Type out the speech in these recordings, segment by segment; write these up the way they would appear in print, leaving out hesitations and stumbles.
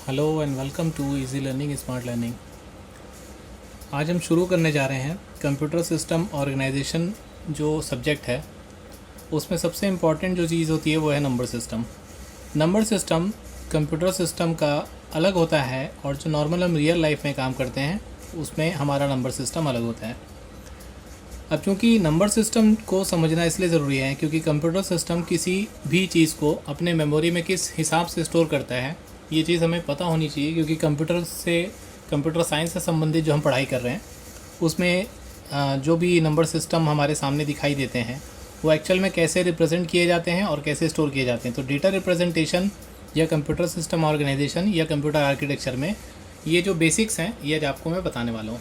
Hello and welcome to easy learning smart learning. आज हम शुरू करने जा रहे हैं कंप्यूटर सिस्टम ऑर्गेनाइजेशन। जो सब्जेक्ट है उसमें सबसे इम्पॉर्टेंट जो चीज़ होती है वो है number system. Number system computer system का अलग होता है और जो नॉर्मल हम रियल लाइफ में काम करते हैं उसमें हमारा नंबर सिस्टम अलग होता है। अब चूँकि नंबर सिस्टम को समझना इसलिए ज़रूरी है क्योंकि कंप्यूटर सिस्टम किसी भी चीज़ को अपने मेमोरी में किस हिसाब से स्टोर करता है ये चीज़ हमें पता होनी चाहिए, क्योंकि कंप्यूटर साइंस से संबंधित जो हम पढ़ाई कर रहे हैं उसमें जो भी नंबर सिस्टम हमारे सामने दिखाई देते हैं वो एक्चुअल में कैसे रिप्रेजेंट किए जाते हैं और कैसे स्टोर किए जाते हैं। तो डेटा रिप्रेजेंटेशन या कंप्यूटर सिस्टम ऑर्गेनाइजेशन या कंप्यूटर आर्किटेक्चर में ये जो बेसिक्स हैं ये आज आपको मैं बताने वाला हूँ।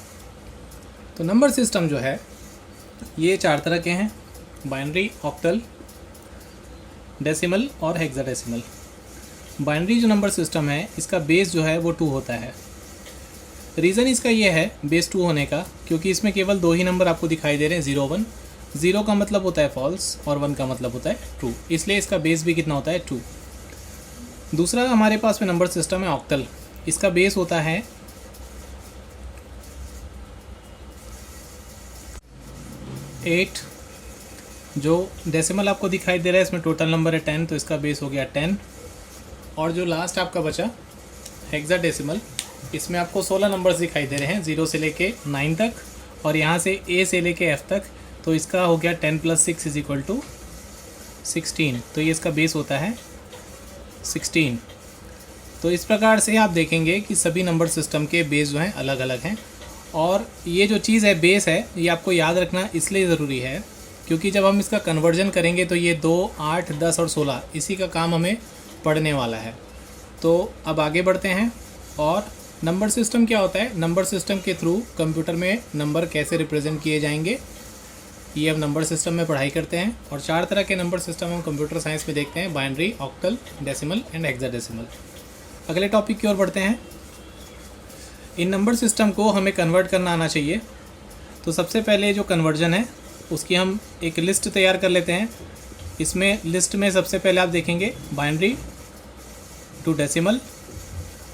तो नंबर सिस्टम जो है ये 4 तरह के हैं: बाइनरी, ऑक्टल, डेसिमल और हेक्साडेसिमल। बाइनरी जो नंबर सिस्टम है इसका बेस जो है वो 2 होता है। रीज़न इसका ये है बेस 2 होने का क्योंकि इसमें केवल 2 ही नंबर आपको दिखाई दे रहे हैं, 0 1। 0 का मतलब होता है फॉल्स और 1 का मतलब होता है ट्रू, इसलिए इसका बेस भी कितना होता है 2। दूसरा हमारे पास में नंबर सिस्टम है ऑक्टल। इसका बेस होता है 8। जो डेसिमल आपको दिखाई दे रहा है इसमें टोटल नंबर है 10, तो इसका बेस हो गया 10। और जो लास्ट आपका बचा हेक्साडेसिमल, इसमें आपको 16 नंबर्स दिखाई दे रहे हैं 0 से लेके 9 तक और यहाँ से A से लेके F तक, तो इसका हो गया 10 + 6 = 16। तो ये इसका बेस होता है 16। तो इस प्रकार से आप देखेंगे कि सभी नंबर सिस्टम के बेस जो हैं अलग अलग हैं। और ये जो चीज़ है बेस है ये आपको याद रखना इसलिए ज़रूरी है क्योंकि जब हम इसका कन्वर्जन करेंगे तो ये 2, 8, 10 और 16 इसी का काम हमें पढ़ने वाला है। तो अब आगे बढ़ते हैं। और नंबर सिस्टम क्या होता है? नंबर सिस्टम के थ्रू कंप्यूटर में नंबर कैसे रिप्रेजेंट किए जाएंगे ये अब नंबर सिस्टम में पढ़ाई करते हैं। और 4 तरह के नंबर सिस्टम हम कंप्यूटर साइंस में देखते हैं: binary, octal, decimal and hexadecimal. अगले टॉपिक की ओर बढ़ते हैं। इन नंबर सिस्टम को हमें कन्वर्ट करना आना चाहिए। तो सबसे पहले जो कन्वर्जन है उसकी हम एक लिस्ट तैयार कर लेते हैं। इसमें लिस्ट में सबसे पहले आप देखेंगे बाइनरी टू डेसिमल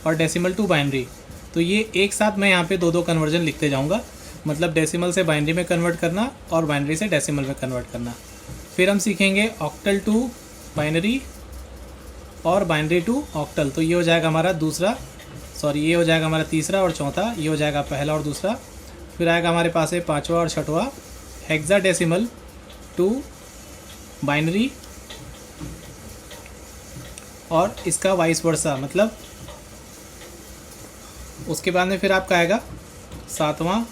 और डेसिमल टू बाइनरी। तो ये एक साथ मैं यहाँ पे 2-2 कन्वर्जन लिखते जाऊँगा, मतलब डेसिमल से बाइनरी में कन्वर्ट करना और बाइनरी से डेसिमल में कन्वर्ट करना। फिर हम सीखेंगे ऑक्टल टू बाइनरी और बाइनरी टू ऑक्टल। तो ये हो जाएगा हमारा ये हो जाएगा हमारा तीसरा और चौथा, ये हो जाएगा पहला और दूसरा। फिर आएगा हमारे पास है 5वां और 6वां हेक्साडेसिमल टू बाइनरी और इसका वाइस वर्सा, मतलब उसके बाद में फिर आपका आएगा 7वां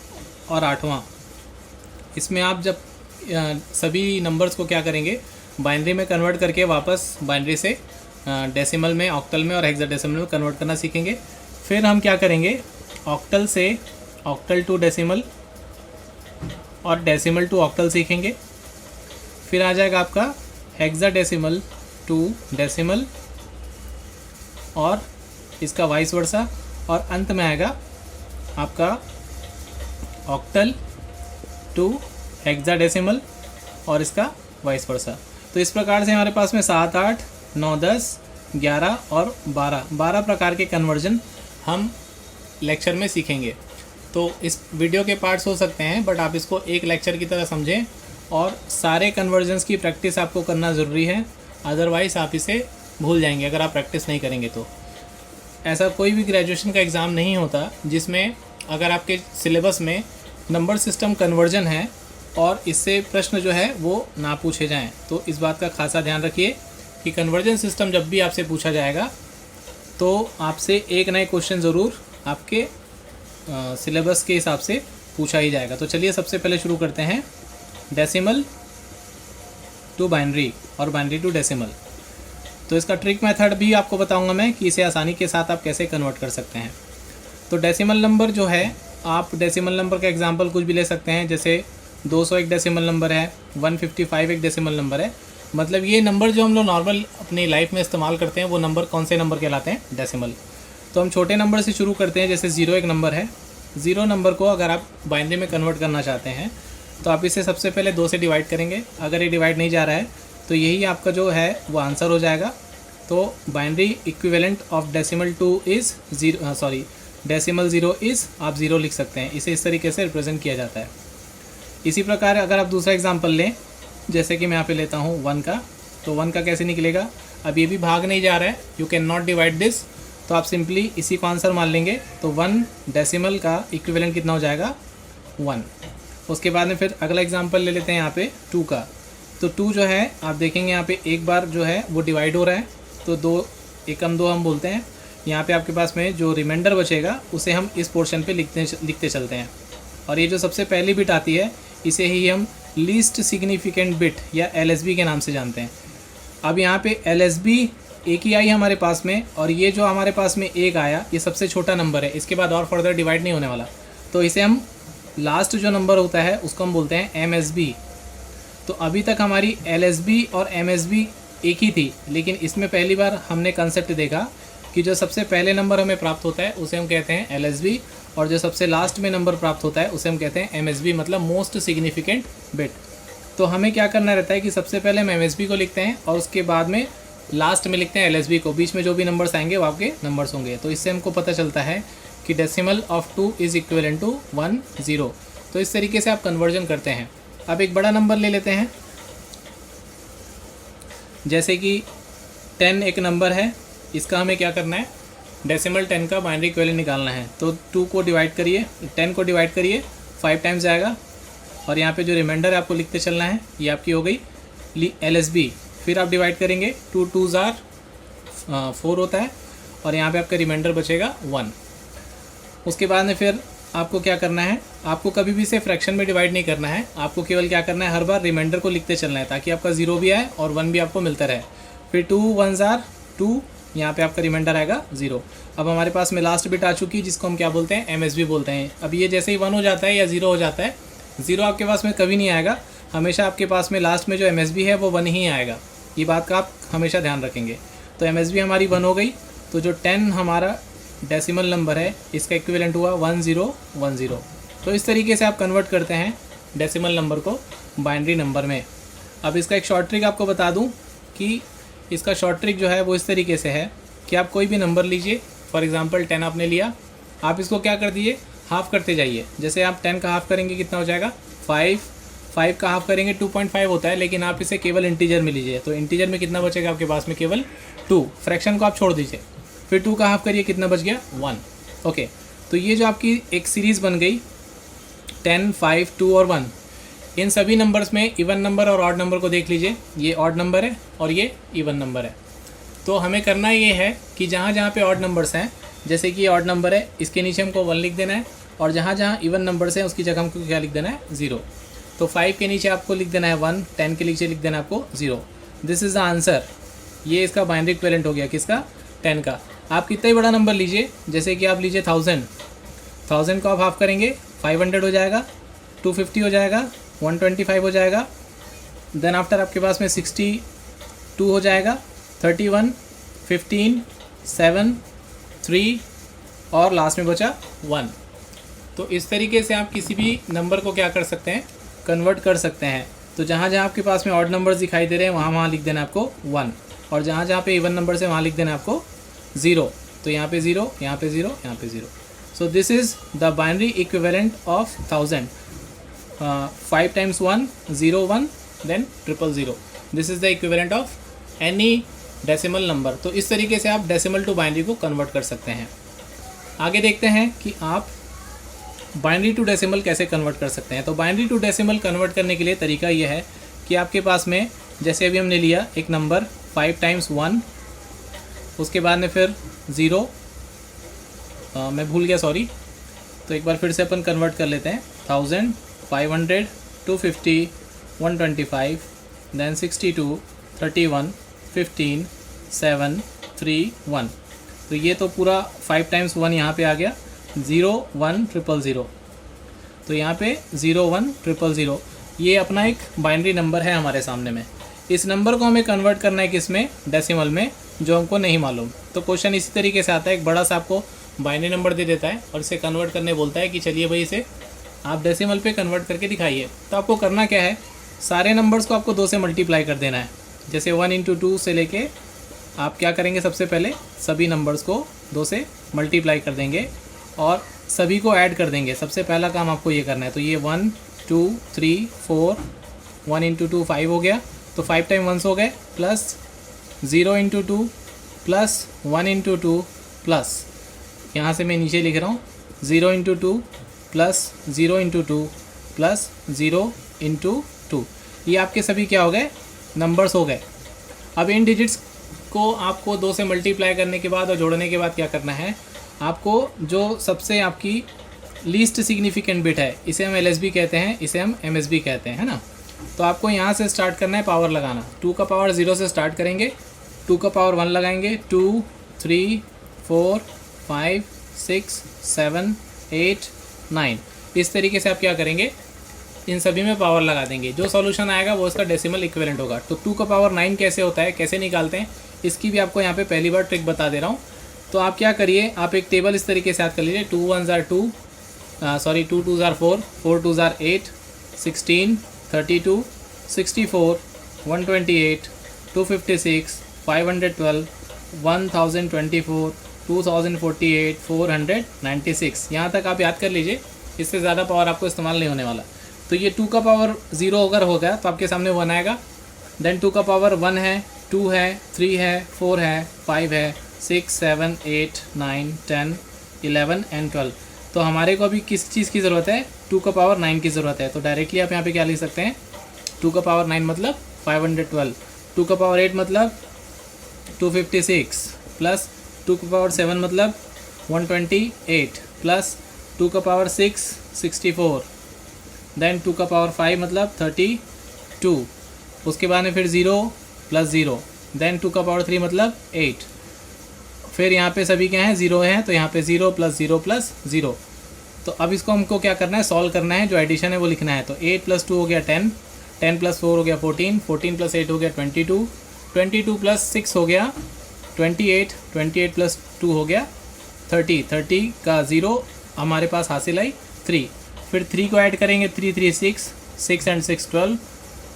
और 8वां। इसमें आप जब सभी नंबर्स को क्या करेंगे बाइनरी में कन्वर्ट करके वापस बाइनरी से डेसिमल में, ऑक्टल में और हेक्साडेसिमल में कन्वर्ट करना सीखेंगे। फिर हम क्या करेंगे ऑक्टल से ऑक्टल टू डेसिमल और डेसिमल टू ऑक्टल सीखेंगे। फिर आ जाएगा आपका हेक्साडेसिमल टू डेसिमल और इसका वाइस वर्सा, और अंत में आएगा आपका ऑक्टल टू हेक्साडेसिमल और इसका वाइस वर्सा। तो इस प्रकार से हमारे पास में 7, 8, 9, 10, 11 और 12 प्रकार के कन्वर्जन हम लेक्चर में सीखेंगे। तो इस वीडियो के पार्ट्स हो सकते हैं बट आप इसको एक लेक्चर की तरह समझें और सारे कन्वर्जन्स की प्रैक्टिस आपको करना ज़रूरी है, अदरवाइज़ आप इसे भूल जाएंगे अगर आप प्रैक्टिस नहीं करेंगे। तो ऐसा कोई भी ग्रेजुएशन का एग्ज़ाम नहीं होता जिसमें अगर आपके सिलेबस में नंबर सिस्टम कन्वर्जन है और इससे प्रश्न जो है वो ना पूछे जाएं। तो इस बात का खासा ध्यान रखिए कि कन्वर्जन सिस्टम जब भी आपसे पूछा जाएगा तो आपसे एक नए क्वेश्चन ज़रूर आपके सिलेबस के हिसाब से पूछा ही जाएगा। तो चलिए सबसे पहले शुरू करते हैं डेसिमल टू बाइनरी और बाइनरी टू डेसिमल। तो इसका ट्रिक मेथड भी आपको बताऊंगा मैं कि इसे आसानी के साथ आप कैसे कन्वर्ट कर सकते हैं। तो डेसिमल नंबर जो है, आप डेसिमल नंबर का एग्जांपल कुछ भी ले सकते हैं, जैसे 200 एक डेसिमल नंबर है, 155 एक डेसिमल नंबर है। मतलब ये नंबर जो हम लोग नॉर्मल अपनी लाइफ में इस्तेमाल करते हैं वो नंबर कौन से नंबर कहलाते हैं? डेसिमल। तो हम छोटे नंबर से शुरू करते हैं, जैसे 0 एक नंबर है। 0 नंबर को अगर आप बाइनरी में कन्वर्ट करना चाहते हैं तो आप इसे सबसे पहले 2 से डिवाइड करेंगे। अगर ये डिवाइड नहीं जा रहा है तो यही आपका जो है वो आंसर हो जाएगा। तो binary equivalent of decimal 2 is decimal 0 is आप 0 लिख सकते हैं। इसे इस तरीके से रिप्रेजेंट किया जाता है। इसी प्रकार अगर आप दूसरा एग्जांपल लें, जैसे कि मैं यहाँ पे लेता हूँ 1 का, तो 1 का कैसे निकलेगा। अब ये भी भाग नहीं जा रहा है, you can not divide this, तो आप सिंपली इसी को आंसर मान लेंगे। तो 1 डेसिमल का इक्विवेलेंट कितना हो जाएगा 1। उसके बाद में फिर अगला एग्जांपल ले लेते हैं यहाँ पे 2 का। तो 2 जो है आप देखेंगे यहाँ पे एक बार जो है वो डिवाइड हो रहा है, तो 2 एकम 2 हम बोलते हैं। यहाँ पे आपके पास में जो रिमाइंडर बचेगा उसे हम इस पोर्शन पे लिखते चलते हैं। और ये जो सबसे पहली बिट आती है इसे ही हम लीस्ट सिग्निफिकेंट बिट या LSB के नाम से जानते हैं। अब यहाँ पे LSB एक ही आई हमारे पास में, और ये जो हमारे पास में एक आया ये सबसे छोटा नंबर है, इसके बाद और फर्दर डिवाइड नहीं होने वाला। तो इसे हम लास्ट जो नंबर होता है उसको हम बोलते हैं MSB। तो अभी तक हमारी LSB और MSB एक ही थी, लेकिन इसमें पहली बार हमने कंसेप्ट देखा कि जो सबसे पहले नंबर हमें प्राप्त होता है उसे हम कहते हैं LSB, और जो सबसे लास्ट में नंबर प्राप्त होता है उसे हम कहते हैं MSB, मतलब मोस्ट सिग्निफिकेंट बिट। तो हमें क्या करना रहता है कि सबसे पहले हम MSB को लिखते हैं और उसके बाद में लास्ट में लिखते हैं LSB को। बीच में जो भी नंबर्स आएंगे वो आपके नंबर्स होंगे। तो इससे हमको पता चलता है कि decimal of 2 is equivalent to 1 0। तो इस तरीके से आप कन्वर्जन करते हैं। अब एक बड़ा नंबर ले लेते हैं, जैसे कि 10 एक नंबर है, इसका हमें क्या करना है, डेसिमल 10 का बाइनरी इक्विवेलेंट निकालना है। तो 2 को डिवाइड करिए, 10 को डिवाइड करिए, 5 टाइम्स आएगा, और यहाँ पे जो रिमाइंडर है आपको लिखते चलना है, ये आपकी हो गई LSB। फिर आप डिवाइड करेंगे, 2 2s are 4 होता है, और यहाँ पे आपका रिमाइंडर बचेगा 1। उसके बाद में फिर आपको क्या करना है, आपको कभी भी इसे फ्रैक्शन में डिवाइड नहीं करना है, आपको केवल क्या करना है, हर बार रिमाइंडर को लिखते चलना है ताकि आपका 0 भी आए और 1 भी आपको मिलता रहे। फिर 2 1s are 2, यहाँ पे आपका रिमाइंडर आएगा 0। अब हमारे पास में लास्ट बिट आ चुकी है जिसको हम क्या बोलते हैं, MSB बोलते हैं। अब ये जैसे ही 1 हो जाता है या 0 हो जाता है, 0 आपके पास में कभी नहीं आएगा, हमेशा आपके पास में लास्ट में जो MSB है वो 1 ही आएगा। ये बात का आप हमेशा ध्यान रखेंगे। तो MSB हमारी 1 हो गई। तो जो 10 हमारा डेसिमल नंबर है इसका इक्विवेलेंट हुआ 1010। तो इस तरीके से आप कन्वर्ट करते हैं डेसिमल नंबर को बाइनरी नंबर में। अब इसका एक शॉर्ट ट्रिक आपको बता दूं कि इसका शॉर्ट ट्रिक जो है वो इस तरीके से है कि आप कोई भी नंबर लीजिए, फॉर एग्जांपल 10 आपने लिया, आप इसको क्या कर दीजिए, हाफ़ करते जाइए। जैसे आप 10 का हाफ़ करेंगे कितना हो जाएगा 5 का हाफ़ करेंगे 2.5 होता है, लेकिन आप इसे केवल इंटीजर में लीजिए। तो इंटीजर में कितना बचेगा आपके पास में, केवल 2। फ्रैक्शन को आप छोड़ दीजिए। फिर 2 का हाफ़ करिए, कितना बच गया 1। ओके, तो ये जो आपकी एक सीरीज़ बन गई 10 5 2 और 1, इन सभी नंबर्स में इवन नंबर और ऑड नंबर को देख लीजिए। ये ऑड नंबर है और ये इवन नंबर है। तो हमें करना ये है कि जहाँ जहाँ पे ऑड नंबर्स हैं, जैसे कि ये ऑड नंबर है, इसके नीचे हमको 1 लिख देना है, और जहाँ जहाँ इवन नंबर्स हैं उसकी जगह हमको क्या लिख देना है 0। तो 5 के नीचे आपको लिख देना है 1, 10 के नीचे लिख देना है आपको 0। This is the answer. ये इसका बाइनरी इक्विवेलेंट हो गया किसका, 10 का। आप कितना ही बड़ा नंबर लीजिए, जैसे कि आप लीजिए 1000 को आप हाफ़ करेंगे 500 हो जाएगा, 250 हो जाएगा, 125 हो जाएगा, देन आफ्टर आपके पास में 62 हो जाएगा, 31 15 7 3 और लास्ट में बचा 1। तो इस तरीके से आप किसी भी नंबर को क्या कर सकते हैं, कन्वर्ट कर सकते हैं। तो जहाँ जहाँ आपके पास में ऑड नंबर्स दिखाई दे रहे हैं वहाँ लिख देना आपको 1, और जहाँ जहाँ पे इवन नंबर्स है वहाँ लिख देना आपको 0। तो यहाँ पे 0, यहाँ पे 0, यहाँ पे 0। So this is the binary equivalent of 1000। 5 times 1 0 1 then 000। This is the equivalent of any decimal number. तो इस तरीके से आप डेसिमल टू बाइनरी को कन्वर्ट कर सकते हैं। आगे देखते हैं कि आप बाइनरी टू डेसिमल कैसे कन्वर्ट कर सकते हैं। तो बाइनरी टू डेसिमल कन्वर्ट करने के लिए तरीका ये है कि आपके पास में, जैसे अभी हमने लिया एक नंबर 5 times 1, उसके बाद में फिर 0, मैं भूल गया सॉरी, तो एक बार फिर से अपन कन्वर्ट कर लेते हैं। 1000 500 250 125 देन 62 31 15 7 3 1। तो ये तो पूरा 5 times 1 यहाँ पे आ गया, 0 1 000। तो यहाँ पे 0 1 000 ये अपना एक बाइनरी नंबर है हमारे सामने में। इस नंबर को हमें कन्वर्ट करना है किसमें, डेसिमल में, जो हमको नहीं मालूम। तो क्वेश्चन इसी तरीके से आता है, एक बड़ा सा आपको बाइनरी नंबर दे देता है और इसे कन्वर्ट करने बोलता है कि चलिए भाई इसे आप डेसिमल पे कन्वर्ट करके दिखाइए। तो आपको करना क्या है, सारे नंबर्स को आपको 2 से मल्टीप्लाई कर देना है। जैसे 1 × 2 से लेके आप क्या करेंगे, सबसे पहले सभी नंबर्स को 2 से मल्टीप्लाई कर देंगे और सभी को ऐड कर देंगे। सबसे पहला काम आपको ये करना है। तो ये 1 2 3 4, 1 इंटू 2 5 हो गया, तो 5 टाइम 1 हो गए, plus 0 into 2 plus 1 into 2 plus, यहाँ से मैं नीचे लिख रहा हूँ 0 into 2 plus 0 into 2 plus 0 into 2। ये आपके सभी क्या हो गए, नंबर्स हो गए। अब इन डिजिट्स को आपको 2 से मल्टीप्लाई करने के बाद और जोड़ने के बाद क्या करना है, आपको जो सबसे आपकी लीस्ट सिग्निफिकेंट बिट है, इसे हम LSB कहते हैं, इसे हम MSB कहते हैं, है ना। तो आपको यहाँ से स्टार्ट करना है पावर लगाना। 2 का पावर 0 से स्टार्ट करेंगे, 2 का पावर 1 लगाएंगे, 2 3 4 5 6 7 8 9। इस तरीके से आप क्या करेंगे, इन सभी में पावर लगा देंगे। जो सॉल्यूशन आएगा वो इसका डेसिमल इक्विवेलेंट होगा। तो 2 का पावर 9 कैसे होता है, कैसे निकालते हैं, इसकी भी आपको यहाँ पे पहली बार ट्रिक बता दे रहा हूँ। तो आप क्या करिए, आप एक टेबल इस तरीके से याद कर लीजिए। 2 1s are 2, 2 2s are 4, 4 2s are 8, 16 32 64 128 256 512 1024 2048 496। यहाँ तक आप याद कर लीजिए, इससे ज़्यादा पावर आपको इस्तेमाल नहीं होने वाला। तो ये 2 का पावर 0 अगर हो गया तो आपके सामने 1 आएगा। देन 2 का पावर 1 है, 2 है, 3 है, 4 है, 5 है, 6 7 8 9 10 11 एंड 12। तो हमारे को अभी किस चीज़ की ज़रूरत है, 2 का पावर 9 की ज़रूरत है। तो डायरेक्टली आप यहाँ पे क्या लिख सकते हैं, 2 का पावर 9 मतलब 512, 2 का पावर 8 मतलब 256, प्लस 2 का पावर 7 मतलब 128, प्लस 2 का पावर 6 64, देन 2 का पावर 5 मतलब 32, उसके बाद में फिर 0 प्लस 0, देन 2 का पावर 3 मतलब 8, फिर यहाँ पे सभी क्या हैं, 0 हैं, तो यहाँ पे 0 प्लस 0 प्लस 0। तो अब इसको हमको क्या करना है, सॉल्व करना है, जो एडिशन है वो लिखना है। तो 8 प्लस 2 हो गया 10, 10 प्लस 4 हो गया 14, 14 प्लस 8 हो गया 22, 22 प्लस 6 हो गया 28, 28 प्लस 2 हो गया 30, 30 का 0 हमारे पास हासिल आई 3। फिर 3 को ऐड करेंगे, 3 3 6, 6 एंड 6 12,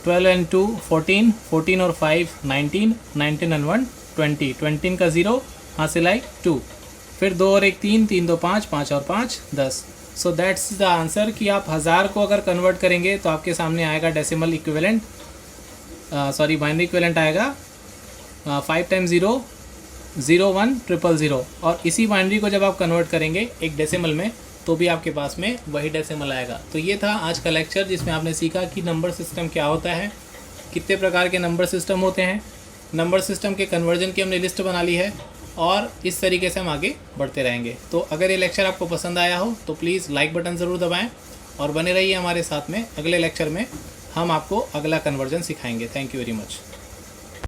12 एंड 2 14, 14 और 5 19, 19 एंड 1 20, 20 का 0 हासिल आई 2। फिर 2 और 1 3, 3 2 5, 5 और 5 10। सो दैट्स द आंसर कि आप 1000 को अगर कन्वर्ट करेंगे तो आपके सामने आएगा डेसिमल इक्विवेलेंट, बाइनरी इक्विवेलेंट आएगा 5 टाइम 0 0 1 0 0 0। और इसी बाइनरी को जब आप कन्वर्ट करेंगे एक डेसिमल में तो भी आपके पास में वही डेसिमल आएगा। तो ये था आज का लेक्चर, जिसमें आपने सीखा कि नंबर सिस्टम क्या होता है, कितने प्रकार के नंबर सिस्टम होते हैं, नंबर सिस्टम के कन्वर्जन की हमने लिस्ट बना ली है, और इस तरीके से हम आगे बढ़ते रहेंगे। तो अगर ये लेक्चर आपको पसंद आया हो तो प्लीज़ लाइक बटन ज़रूर दबाएं और बने रहिए हमारे साथ में। अगले लेक्चर में हम आपको अगला कन्वर्जन सिखाएंगे। Thank you very much.